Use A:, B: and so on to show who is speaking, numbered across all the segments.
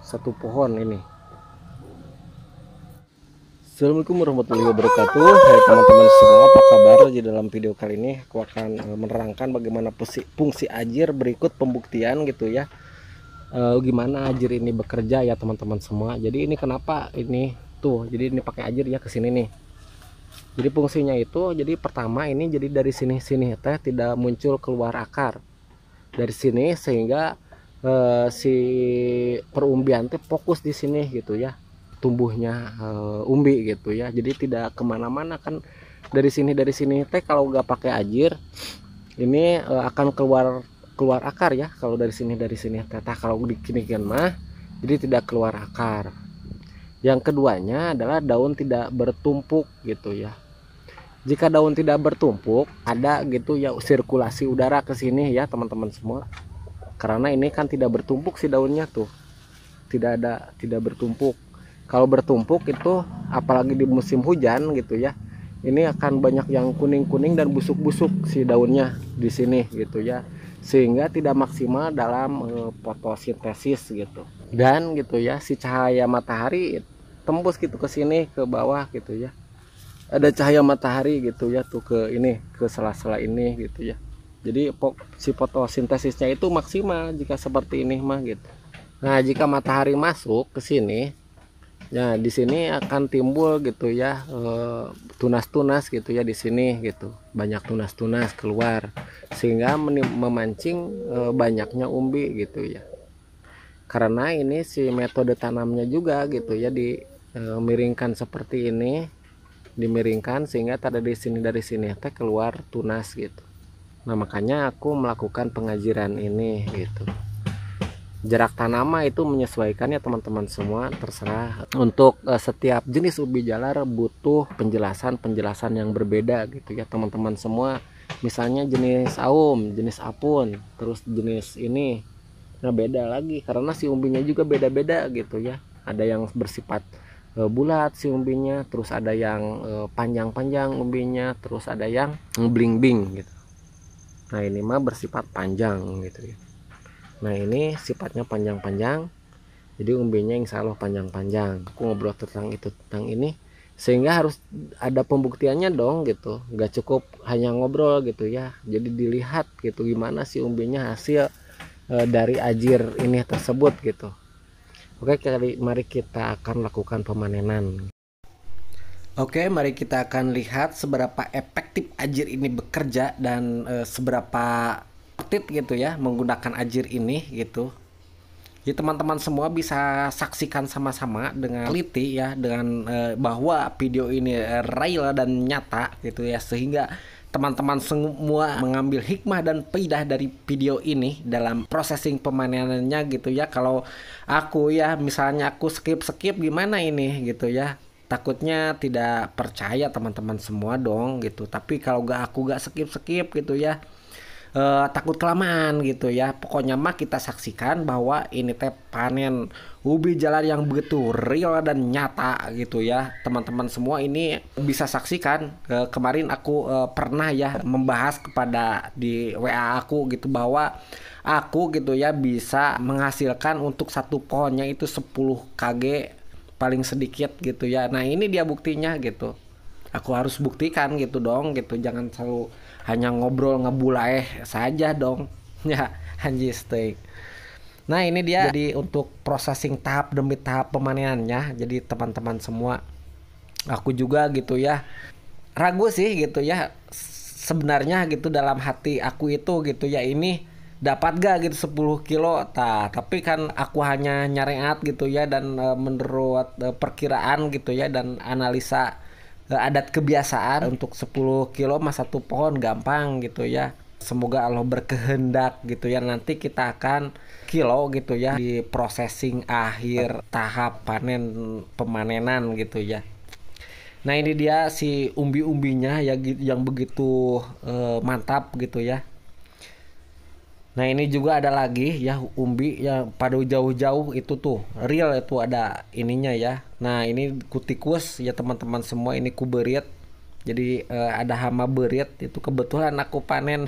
A: satu pohon ini. Assalamualaikum warahmatullahi wabarakatuh. Hai teman-teman semua, apa kabar? Di dalam video kali ini aku akan menerangkan bagaimana fungsi ajir berikut pembuktian gitu ya. Gimana ajir ini bekerja ya teman-teman semua. Jadi ini kenapa ini tuh, jadi ini pakai ajir ya ke sini nih. Jadi fungsinya itu, jadi pertama ini jadi dari sini teh tidak muncul keluar akar dari sini, sehingga si perumbian teh fokus di sini gitu ya, tumbuhnya umbi gitu ya. Jadi tidak kemana-mana kan dari sini teh. Kalau nggak pakai ajir ini akan keluar akar ya. Kalau dari sini teh, kalau dikinikan mah jadi tidak keluar akar. Yang keduanya adalah daun tidak bertumpuk gitu ya. Jika daun tidak bertumpuk, ada gitu ya sirkulasi udara ke sini ya teman-teman semua. Karena ini kan tidak bertumpuk si daunnya tuh, tidak bertumpuk. Kalau bertumpuk itu apalagi di musim hujan gitu ya, ini akan banyak yang kuning-kuning dan busuk-busuk si daunnya di sini gitu ya, sehingga tidak maksimal dalam fotosintesis gitu. Dan gitu ya, si cahaya matahari tembus gitu ke sini ke bawah gitu ya. Ada cahaya matahari gitu ya tuh ke ini, ke sela-sela ini gitu ya. Jadi si fotosintesisnya itu maksimal jika seperti ini mah gitu. Nah, jika matahari masuk ke sini, nah di sini akan timbul gitu ya tunas-tunas gitu ya di sini gitu. Banyak tunas-tunas keluar sehingga memancing banyaknya umbi gitu ya. Karena ini si metode tanamnya juga gitu ya, dimiringkan seperti ini, dimiringkan sehingga dari sini teh keluar tunas gitu. Nah, makanya aku melakukan pengajiran ini gitu. Jarak tanam itu menyesuaikan ya teman-teman semua, terserah. Untuk setiap jenis ubi jalar butuh penjelasan yang berbeda gitu ya teman-teman semua. Misalnya jenis aum, jenis apun, terus jenis ini, nah beda lagi karena si umbinya juga beda-beda gitu ya. Ada yang bersifat bulat si umbinya, terus ada yang panjang-panjang umbinya, terus ada yang bling-bling gitu. Nah, ini mah bersifat panjang gitu ya. Nah, ini sifatnya panjang-panjang, jadi umbinya insya Allah panjang-panjang. Aku ngobrol tentang ini sehingga harus ada pembuktiannya dong gitu, nggak cukup hanya ngobrol gitu ya. Jadi dilihat gitu gimana sih umbinya hasil dari ajir ini tersebut gitu. Oke, mari kita akan lakukan pemanenan. Oke, mari kita akan lihat seberapa efektif ajir ini bekerja dan seberapa efektif gitu ya menggunakan ajir ini gitu. Jadi teman-teman semua bisa saksikan sama-sama dengan teliti ya, dengan bahwa video ini real dan nyata gitu ya, sehingga teman-teman semua mengambil hikmah dan faidah dari video ini dalam processing pemanenannya gitu ya. Kalau aku ya misalnya aku skip gimana ini gitu ya, takutnya tidak percaya teman-teman semua dong gitu. Tapi kalau aku gak skip gitu ya, takut kelamaan gitu ya. Pokoknya mah kita saksikan bahwa ini teh panen ubi jalar yang begitu real dan nyata gitu ya teman-teman semua. Ini bisa saksikan, kemarin aku pernah ya membahas kepada di WA aku gitu, bahwa aku gitu ya bisa menghasilkan untuk satu pohonnya itu 10 kg paling sedikit gitu ya. Nah, ini dia buktinya gitu. Aku harus buktikan gitu dong gitu, jangan selalu hanya ngobrol ngebulai saja dong ya, anjir steak. Nah, ini dia jadi untuk processing tahap demi tahap pemanenannya. Jadi teman-teman semua, aku juga gitu ya ragu sih gitu ya sebenarnya gitu dalam hati aku itu gitu ya, ini dapat gak gitu 10 kilo tapi kan aku hanya nyareat gitu ya, dan menurut perkiraan gitu ya dan analisa adat kebiasaan untuk 10 kilo mas satu pohon gampang gitu ya. Semoga Allah berkehendak gitu ya, nanti kita akan kilo gitu ya di processing akhir tahap pemanenan gitu ya. Nah, ini dia si umbi-umbinya ya yang begitu mantap gitu ya. Nah, ini juga ada lagi ya umbi yang pada jauh-jauh itu tuh real, itu ada ininya ya. Nah, ini kutikus ya teman-teman semua, ini kuberit. Jadi ada hama berit itu kebetulan aku panen.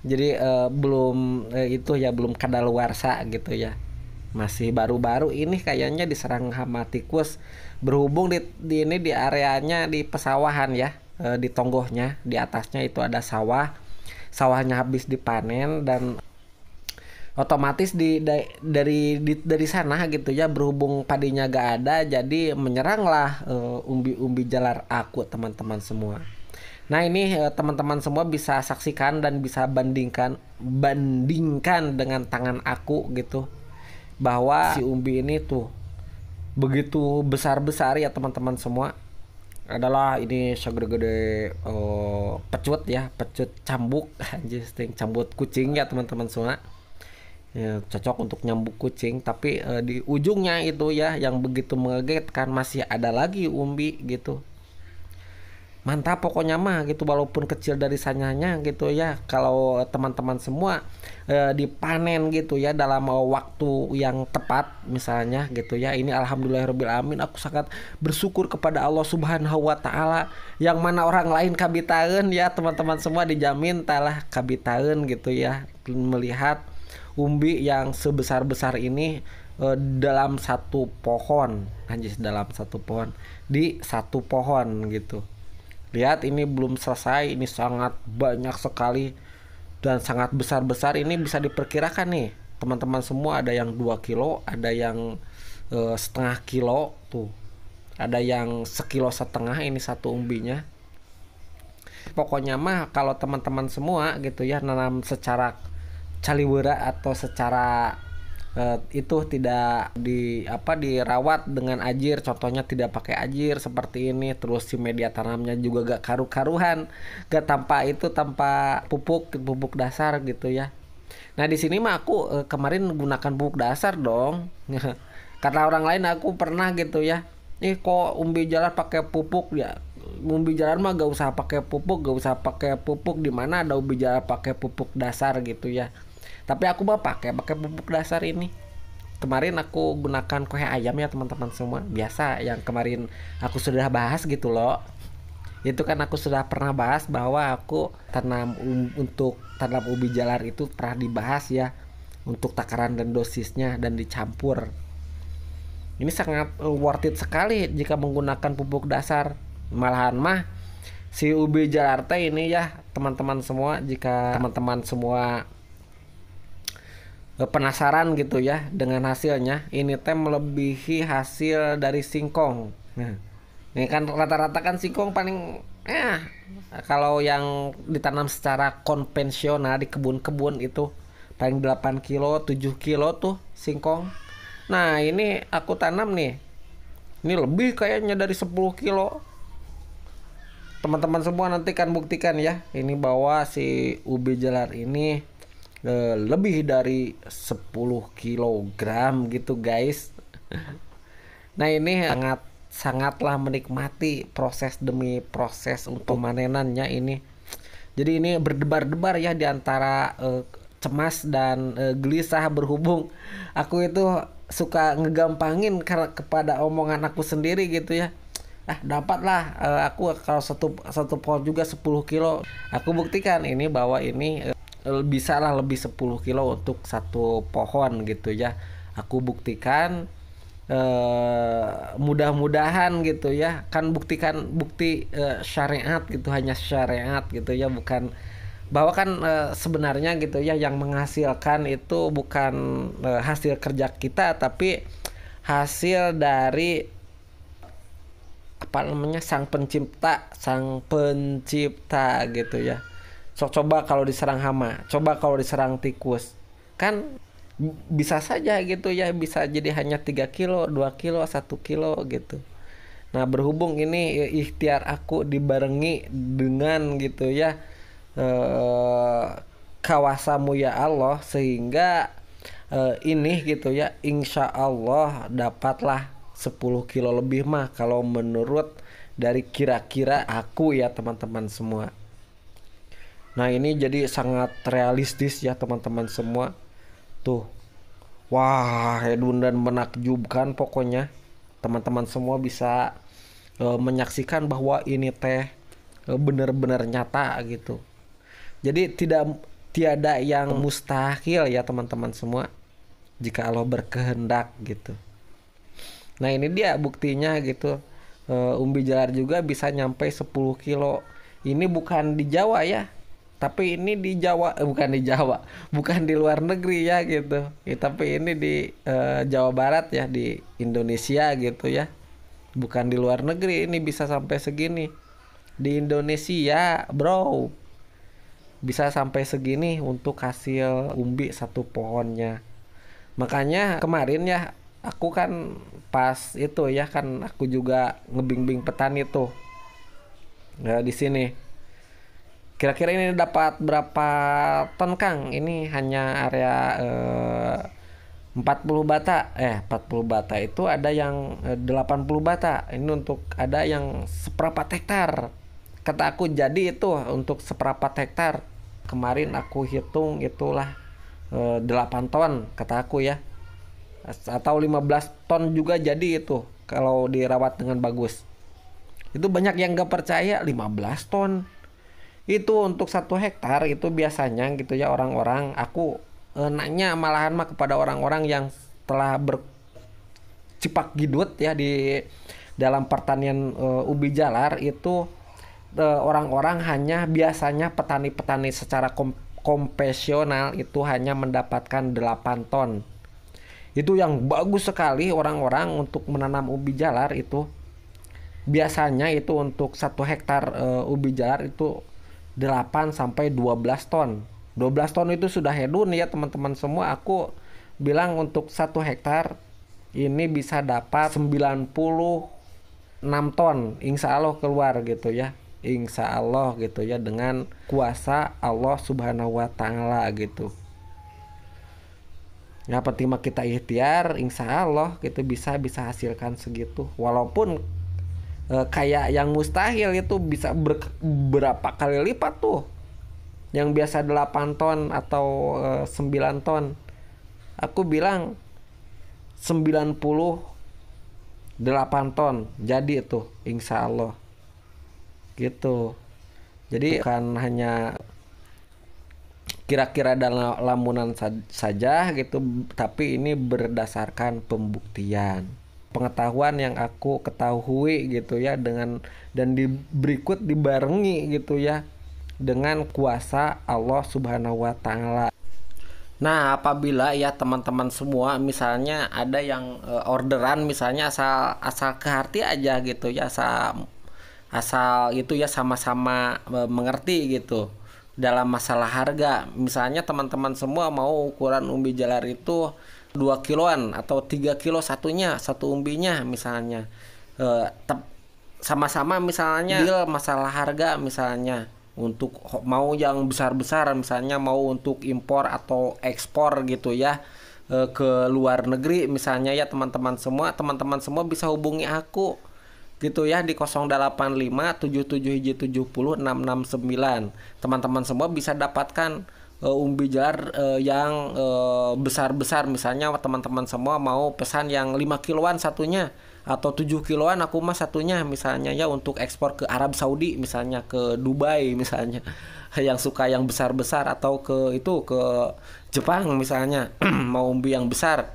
A: Jadi belum itu ya belum kadaluarsa gitu ya. masih baru-baru ini kayaknya diserang hama tikus. Berhubung ini di areanya di pesawahan ya, di tonggohnya di atasnya itu ada sawahnya habis dipanen, dan otomatis dari sana gitu ya, berhubung padinya gak ada, jadi menyeranglah umbi-umbi jalar aku teman-teman semua. Nah ini teman-teman semua bisa saksikan dan bisa bandingkan dengan tangan aku gitu, bahwa si umbi ini tuh begitu besar-besar ya teman-teman semua. Adalah ini segede-gede pecut ya, pecut cambuk anjir, cambuk kucing ya teman-teman semua. Ya, cocok untuk nyambuk kucing, tapi di ujungnya itu ya yang begitu mengagetkan, masih ada lagi umbi gitu. Mantap pokoknya mah gitu, walaupun kecil dari sanyanya gitu ya. Kalau teman-teman semua dipanen gitu ya dalam waktu yang tepat misalnya gitu ya, ini alhamdulillahirabbil alamin, aku sangat bersyukur kepada Allah Subhanahu wa taala, yang mana orang lain kabitaeun ya teman-teman semua, dijamin talah kabitaeun gitu ya, melihat umbi yang sebesar-besar ini dalam satu pohon, anjir, dalam satu pohon, di satu pohon gitu. Lihat ini belum selesai, ini sangat banyak sekali dan sangat besar-besar. Ini bisa diperkirakan nih teman-teman semua, ada yang 2 kilo, ada yang setengah kilo tuh, ada yang 1,5 kilo ini satu umbinya. Pokoknya mah kalau teman-teman semua gitu ya nanam secara caliwera atau secara itu tidak dirawat dengan ajir, contohnya tidak pakai ajir seperti ini, terus si media tanamnya juga gak karu-karuhan, gak tanpa pupuk dasar gitu ya. Nah di sini mah aku kemarin gunakan pupuk dasar dong karena orang lain aku pernah gitu ya, kok umbi jalar pakai pupuk ya, umbi jalar mah gak usah pakai pupuk, di mana ada umbi jalar pakai pupuk dasar gitu ya. Tapi aku mah pakai pupuk dasar ini. Kemarin aku gunakan kohe ayam ya teman-teman semua. Biasa yang kemarin aku sudah bahas gitu loh. Itu kan aku sudah pernah bahas bahwa aku untuk tanam ubi jalar itu pernah dibahas ya, untuk takaran dan dosisnya dan dicampur. Ini sangat worth it sekali jika menggunakan pupuk dasar. Malahan mah si ubi jalar teh ini ya teman-teman semua, jika teman-teman semua penasaran gitu ya dengan hasilnya, ini teh melebihi hasil dari singkong. Nah, ini kan rata-rata kan singkong paling kalau yang ditanam secara konvensional di kebun-kebun itu paling 8 kilo 7 kilo tuh singkong. Nah ini aku tanam nih, ini lebih kayaknya dari 10 kilo. Teman-teman semua nanti kan buktikan ya, ini bahwa si ubi jalar ini lebih dari 10 kilogram gitu guys. Nah ini sangatlah menikmati proses demi proses untuk manenannya ini. Jadi ini berdebar-debar ya di antara cemas dan gelisah, berhubung aku itu suka ngegampangin kepada omongan aku sendiri gitu ya. Dapatlah aku kalau satu pohon juga 10 kilo. Aku buktikan ini bahwa ini bisa lah lebih 10 kilo untuk satu pohon gitu ya. Aku buktikan, mudah-mudahan gitu ya, kan bukti syariat gitu, hanya syariat gitu ya, bukan bahwa kan sebenarnya gitu ya yang menghasilkan itu bukan hasil kerja kita, tapi hasil dari sang pencipta gitu ya. Coba kalau diserang hama, coba kalau diserang tikus, kan bisa saja gitu ya, bisa jadi hanya 3 kilo, 2 kilo, 1 kilo gitu. Nah berhubung ini ikhtiar aku dibarengi dengan gitu ya kawasamu ya Allah, sehingga ini gitu ya insya Allah dapatlah 10 kilo lebih mah kalau menurut dari kira-kira aku ya teman-teman semua. Nah ini jadi sangat realistis ya teman-teman semua. Tuh, wah hedon dan menakjubkan pokoknya. Teman-teman semua bisa menyaksikan bahwa ini teh benar-benar nyata gitu. Jadi tiada yang mustahil ya teman-teman semua. jika Allah berkehendak gitu. Nah ini dia buktinya gitu. Umbi jalar juga bisa nyampe 10 kilo. Ini bukan di Jawa ya, tapi ini di Jawa, bukan di Jawa, bukan di luar negeri ya gitu ya, tapi ini di Jawa Barat ya, di Indonesia gitu ya, bukan di luar negeri. Ini bisa sampai segini di Indonesia bro, bisa sampai segini untuk hasil umbi satu pohonnya. Makanya kemarin ya aku kan pas itu ya kan aku juga ngebimbing petani tuh di sini. Kira-kira ini dapat berapa ton Kang? Ini hanya area 40 bata. 40 bata itu ada yang 80 bata. Ini untuk ada yang seperempat hektar. Kata aku jadi itu untuk seperempat hektar. Kemarin aku hitung itulah 8 ton kata aku ya. Atau 15 ton juga jadi itu kalau dirawat dengan bagus. Itu banyak yang gak percaya 15 ton. Itu untuk 1 hektar itu biasanya gitu ya orang-orang. Aku nanya malahan mah kepada orang-orang yang telah bercipak gidut ya di dalam pertanian ubi jalar itu, orang-orang hanya biasanya petani-petani secara konvensional itu hanya mendapatkan 8 ton. Itu yang bagus sekali orang-orang untuk menanam ubi jalar itu. Biasanya itu untuk 1 hektar ubi jalar itu 8 sampai 12 ton. 12 ton itu sudah hedon ya teman-teman semua. Aku bilang untuk 1 hektar ini bisa dapat 96 ton. Insya Allah keluar gitu ya. Insya Allah gitu ya, dengan kuasa Allah Subhanahu wa Ta'ala gitu. Ya penting mah kita ikhtiar, insya Allah gitu bisa hasilkan segitu. Walaupun kayak yang mustahil itu bisa berapa kali lipat tuh. Yang biasa 8 ton atau 9 ton. Aku bilang 98 ton. Jadi itu insya Allah. Gitu. Jadi bukan hanya kira-kira dalam lamunan saja gitu, tapi ini berdasarkan pembuktian. Pengetahuan yang aku ketahui gitu ya, dengan dan berikut dibarengi gitu ya dengan kuasa Allah Subhanahu wa Ta'ala. Nah apabila ya teman-teman semua misalnya ada yang orderan misalnya asal ke hati aja gitu ya, asal itu ya sama-sama mengerti gitu dalam masalah harga. Misalnya teman-teman semua mau ukuran umbi jalar itu 2 kiloan atau 3 kilo satunya, satu umbinya misalnya, sama-sama misalnya deal masalah harga misalnya, untuk mau yang besar-besar misalnya mau untuk impor atau ekspor gitu ya ke luar negeri misalnya ya teman-teman semua bisa hubungi aku gitu ya di 08577700669. Teman-teman semua bisa dapatkan umbi jalar yang besar-besar. Misalnya teman-teman semua mau pesan yang 5 kiloan satunya atau 7 kiloan aku mah satunya misalnya ya, untuk ekspor ke Arab Saudi misalnya, ke Dubai misalnya yang suka yang besar-besar, atau ke Jepang misalnya mau umbi yang besar,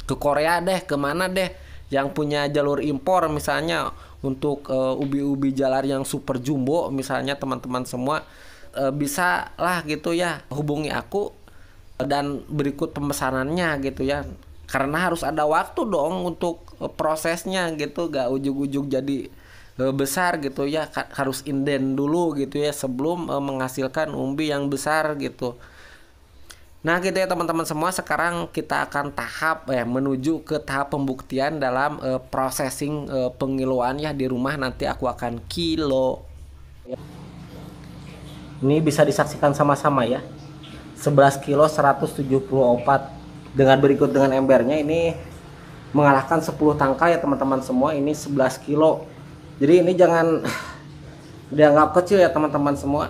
A: ke Korea deh, kemana deh yang punya jalur impor misalnya untuk ubi-ubi jalar yang super jumbo misalnya teman-teman semua bisa lah gitu ya hubungi aku dan berikut pemesanannya gitu ya, karena harus ada waktu dong untuk prosesnya gitu, gak ujug-ujug jadi besar gitu ya, harus inden dulu gitu ya sebelum menghasilkan umbi yang besar gitu. Nah gitu ya teman-teman semua, sekarang kita akan menuju ke tahap pembuktian dalam processing pengiloan ya di rumah. Nanti aku akan kilo. Ini bisa disaksikan sama-sama ya. 11 kilo 174 dengan berikut dengan embernya ini mengalahkan 10 tangkai ya teman-teman semua. Ini 11 kilo. Jadi ini jangan dianggap kecil ya teman-teman semua.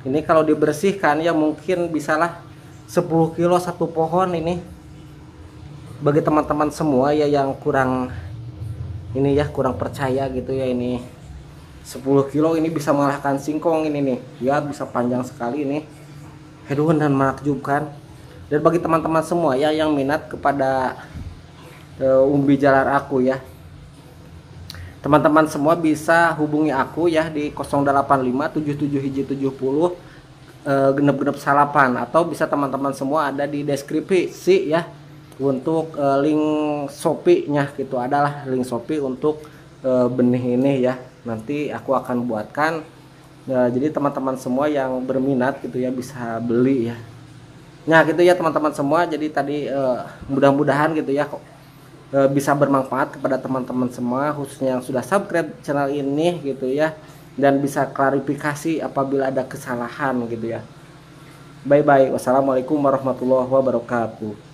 A: Ini kalau dibersihkan ya mungkin bisalah 10 kilo satu pohon ini. Bagi teman-teman semua ya yang kurang percaya gitu ya, ini 10 kilo ini bisa mengalahkan singkong ini nih. Lihat bisa panjang sekali ini. Hedon dan menakjubkan. Dan bagi teman-teman semua ya yang minat kepada umbi jalar aku ya, teman-teman semua bisa hubungi aku ya di 0857770 genep-genep salapan, atau bisa teman-teman semua ada di deskripsi ya untuk link Shopee-nya gitu, adalah link Shopee untuk benih ini ya, nanti aku akan buatkan jadi teman-teman semua yang berminat gitu ya bisa beli ya. Nah gitu ya teman-teman semua, jadi tadi mudah-mudahan gitu ya bisa bermanfaat kepada teman-teman semua, khususnya yang sudah subscribe channel ini gitu ya, dan bisa klarifikasi apabila ada kesalahan gitu ya. Bye bye, wassalamualaikum warahmatullahi wabarakatuh.